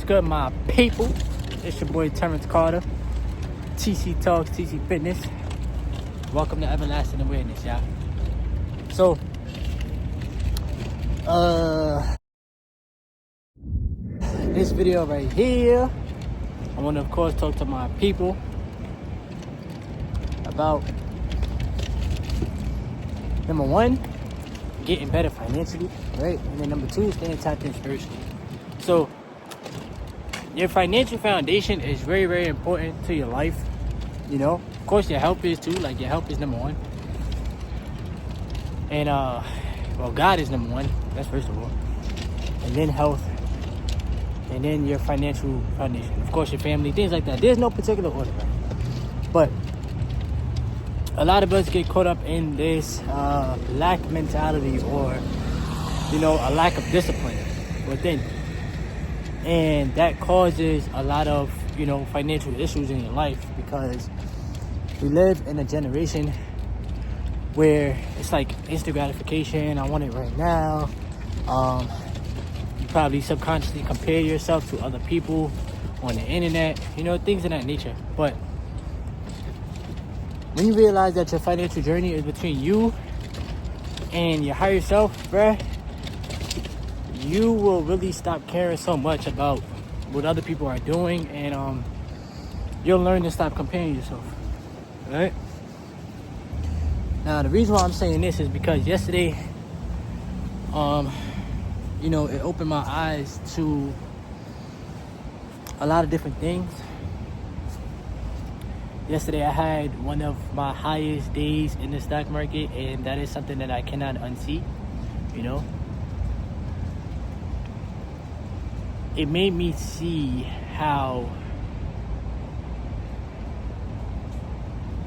good, my people? It's your boy Terrence Carter, TC Talks, TC Fitness. Welcome to Everlasting Awareness, y'all. So, this video right here, I want to, of course, talk to my people about, number one, getting better financially, right? And then number two, staying tapped in spiritually. So, your financial foundation is very, very important to your life. You know, of course, your health is too. Like, your health is number one. And, well, God is number one. That's first of all. And then health. And then your financial foundation. Of course, your family, things like that. There's no particular order, right? But a lot of us get caught up in this lack mentality, or, you know, a lack of discipline within. And that causes a lot of, you know, financial issues in your life, because we live in a generation where it's like instant gratification. I want it right now. You probably subconsciously compare yourself to other people on the internet, you know, things of that nature. But when you realize that your financial journey is between you and your higher self, bruh, you will really stop caring so much about what other people are doing, and you'll learn to stop comparing yourself, right? Now, the reason why I'm saying this is because yesterday, you know, it opened my eyes to a lot of different things. Yesterday, I had one of my highest days in the stock market, and that is something that I cannot unsee, you know. It made me see how,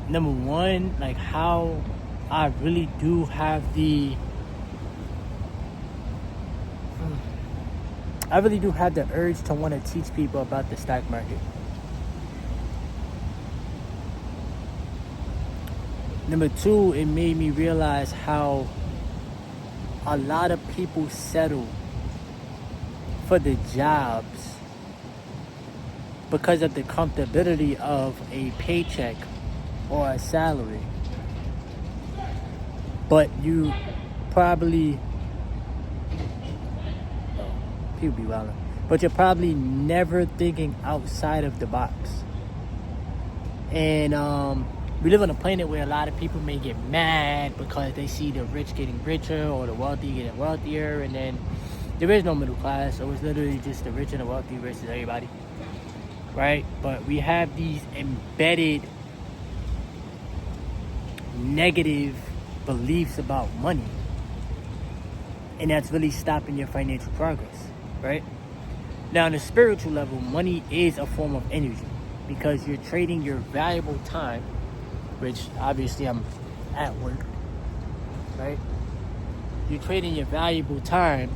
number one, like how I really do have the urge to want to teach people about the stock market. Number two, it made me realize how a lot of people settle for the jobs because of the comfortability of a paycheck or a salary. But you probably, people be wilding, but you're probably never thinking outside of the box. And we live on a planet where a lot of people may get mad because they see the rich getting richer or the wealthy getting wealthier, and then there is no middle class, so it's literally just the rich and the wealthy versus everybody, right? But we have these embedded negative beliefs about money, and that's really stopping your financial progress, right? Now, on a spiritual level, money is a form of energy, because you're trading your valuable time, which obviously I'm at work, right? You're trading your valuable time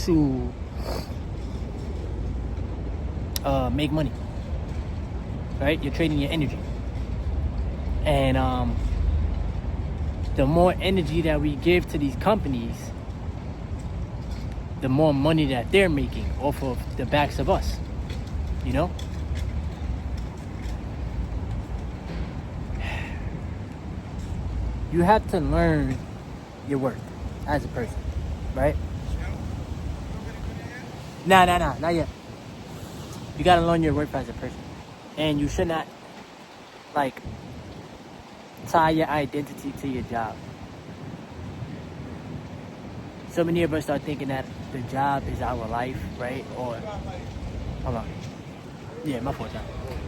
to make money, right? You're trading your energy, and the more energy that we give to these companies, the more money that they're making off of the backs of us, you know? You have to learn your worth as a person, right? Nah, not yet. You gotta learn your worth as a person. And you should not, like, tie your identity to your job. So many of us are thinking that the job is our life, right? Or, hold on. Yeah, my fault.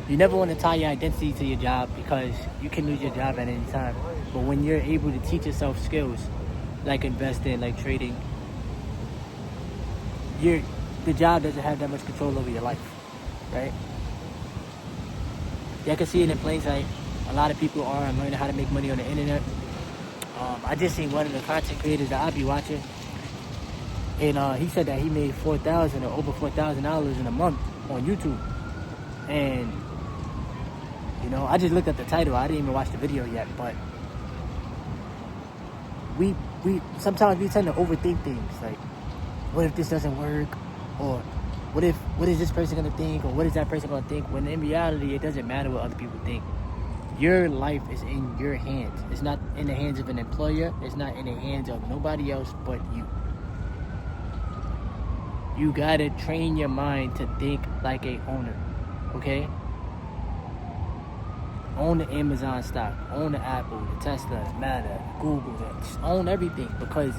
You never want to tie your identity to your job, because you can lose your job at any time. But when you're able to teach yourself skills like investing, like trading, the job doesn't have that much control over your life, right? You can see it in plain sight. A lot of people are learning how to make money on the internet. I just seen one of the content creators that I be watching, and he said that he made $4,000 or over $4,000 in a month on YouTube. And, you know, I just looked at the title. I didn't even watch the video yet, but we sometimes we tend to overthink things. Like, what if this doesn't work? Or what is this person gonna think, or what is that person gonna think? When in reality, it doesn't matter what other people think. Your life is in your hands. It's not in the hands of an employer. It's not in the hands of nobody else but you. You gotta train your mind to think like a owner, okay? Own the Amazon stock, own the Apple, the Tesla, the Meta, Google, just own everything, because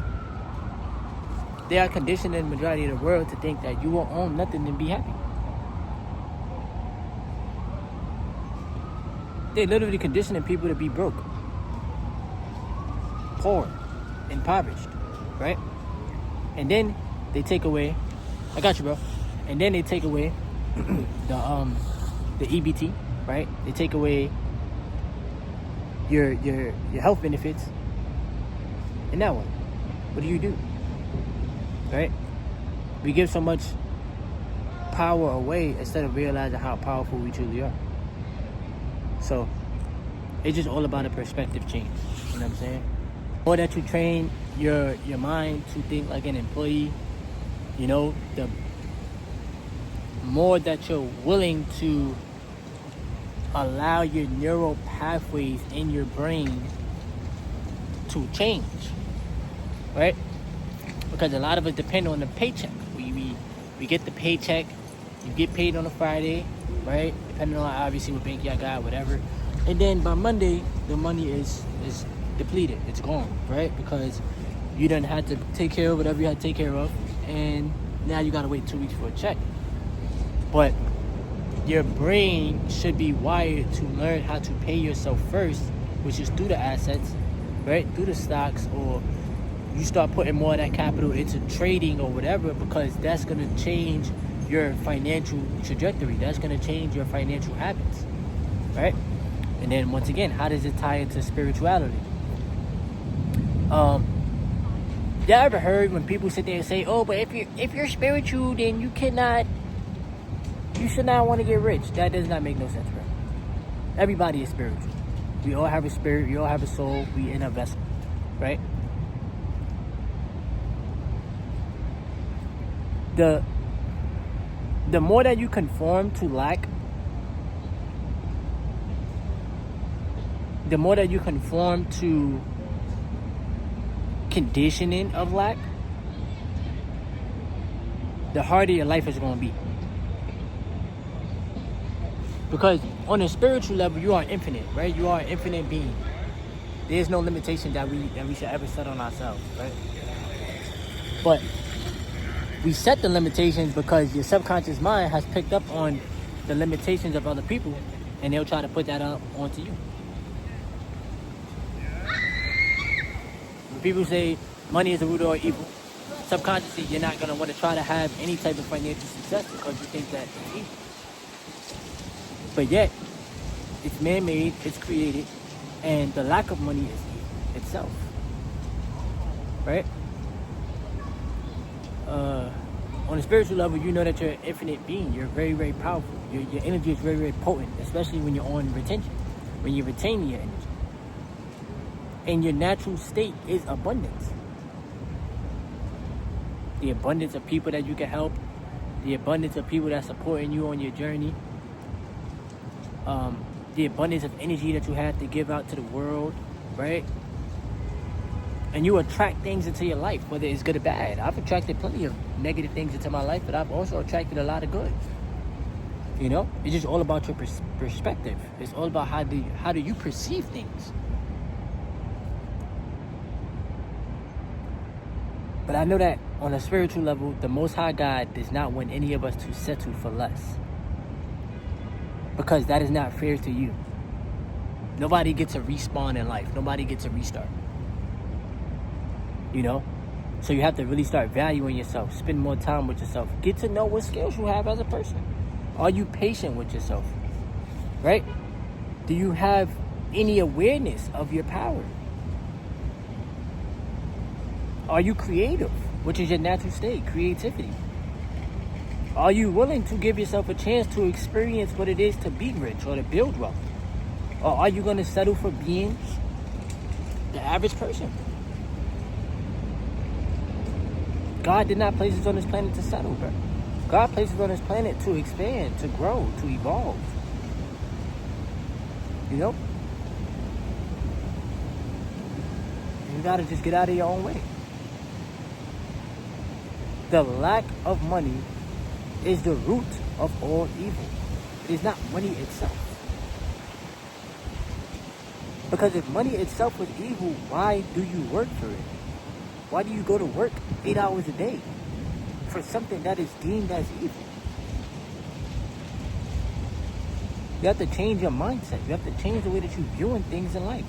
they are conditioned in the majority of the world to think that you will own nothing and be happy. They literally conditioning people to be broke, poor, impoverished, right? And then they take away, I got you, bro. And then they take away the EBT, right? They take away your health benefits. And now what? What do? Right? We give so much power away instead of realizing how powerful we truly are. So it's just all about a perspective change. You know what I'm saying? The more that you train your mind to think like an employee, you know, the more that you're willing to allow your neural pathways in your brain to change, right? Because a lot of us depend on the paycheck. We get the paycheck. You get paid on a Friday, right? Depending on obviously what bank y'all got, whatever. And then by Monday, the money is depleted. It's gone, right? Because you done had to take care of whatever you had to take care of, and now you gotta wait 2 weeks for a check. But your brain should be wired to learn how to pay yourself first, which is through the assets, right? Through the stocks, or you start putting more of that capital into trading or whatever, because that's going to change your financial trajectory. That's going to change your financial habits, right? And then once again, how does it tie into spirituality? Y'all ever heard when people sit there and say, oh, but if you're spiritual, then you should not want to get rich? That does not make no sense, bro. Everybody is spiritual. We all have a spirit. We all have a soul. We in a vessel, right? The more that you conform to lack, the more that you conform to conditioning of lack, the harder your life is going to be. Because on a spiritual level, you are infinite, right? You are an infinite being. There's no limitation that we should ever set on ourselves, right? But we set the limitations because your subconscious mind has picked up on the limitations of other people, and they'll try to put that up onto you. When people say money is the root of all evil, subconsciously you're not going to want to try to have any type of financial success because you think that it's evil. But yet, it's man-made, it's created, and the lack of money is evil itself, right? On a spiritual level, you know that you're an infinite being. You're very, very powerful. Your energy is very, very potent, especially when you're on retention, when you're retaining your energy. And your natural state is abundance. The abundance of people that you can help, the abundance of people that's supporting you on your journey, the abundance of energy that you have to give out to the world, right? And you attract things into your life, whether it's good or bad. I've attracted plenty of negative things into my life, but I've also attracted a lot of good. You know, it's just all about your perspective. It's all about how do you perceive things. But I know that on a spiritual level, the Most High God does not want any of us to settle for less, because that is not fair to you. Nobody gets a respawn in life. Nobody gets a restart. You know? So you have to really start valuing yourself. Spend more time with yourself. Get to know what skills you have as a person. Are you patient with yourself? Right? Do you have any awareness of your power? Are you creative? Which is your natural state, creativity. Are you willing to give yourself a chance to experience what it is to be rich or to build wealth? Or are you going to settle for being the average person? God did not place us on this planet to settle, bro. God places on this planet to expand, to grow, to evolve. You know? You gotta just get out of your own way. The lack of money is the root of all evil. It is not money itself. Because if money itself was evil, why do you work for it? Why do you go to work 8 hours a day for something that is deemed as evil? You have to change your mindset. You have to change the way that you're viewing things in life.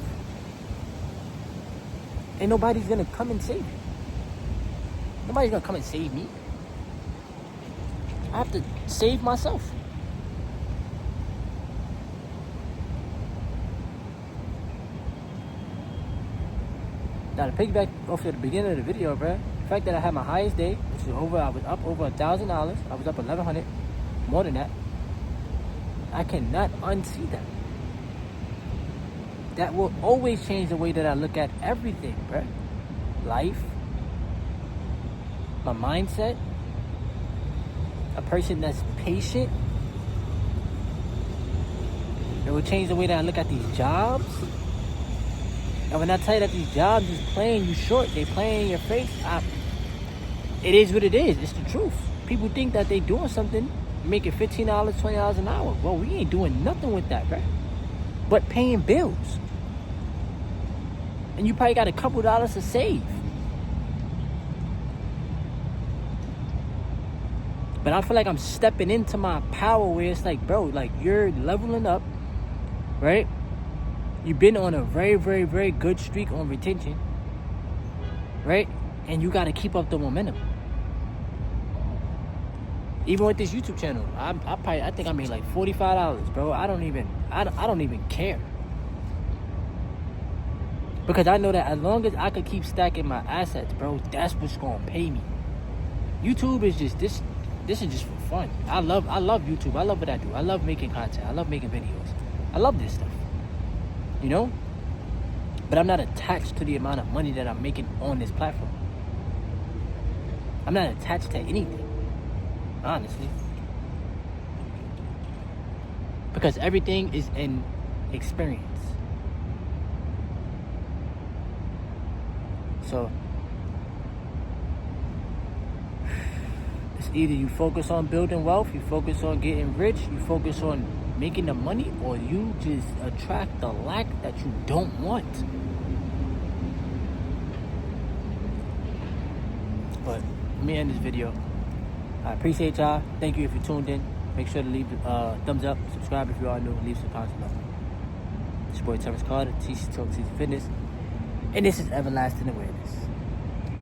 And nobody's going to come and save you. Nobody's going to come and save me. I have to save myself. Now, to piggyback off at the beginning of the video, bro, the fact that I had my highest day, which is I was up over $1,000. I was up $1,100, more than that. I cannot unsee that. That will always change the way that I look at everything, bro. Life, my mindset, a person that's patient. It will change the way that I look at these jobs. And when I tell you that these jobs is playing you short, they playing in your face, it is what it is. It's the truth. People think that they doing something, making $15, $20 an hour. Well, we ain't doing nothing with that, right? But paying bills. And you probably got a couple dollars to save. But I feel like I'm stepping into my power where it's like, bro, like you're leveling up, right? You've been on a very, very, very good streak on retention, right? And you got to keep up the momentum. Even with this YouTube channel, I think I made like $45, bro. I don't even care. Because I know that as long as I could keep stacking my assets, bro, that's what's gonna pay me. YouTube is just this is just for fun. I love YouTube. I love what I do. I love making content. I love making videos. I love this stuff. You know? But I'm not attached to the amount of money that I'm making on this platform. I'm not attached to anything, honestly. Because everything is an experience. So, it's either you focus on building wealth, you focus on getting rich, you focus on making the money, or you just attract the lack that you don't want. But let me end this video. I appreciate y'all. Thank you if you tuned in. Make sure to leave a thumbs up, subscribe if you are new, leave some comments below. It's your boy Terrence Carter, TC Talk, TC Fitness, and this is Everlasting Awareness.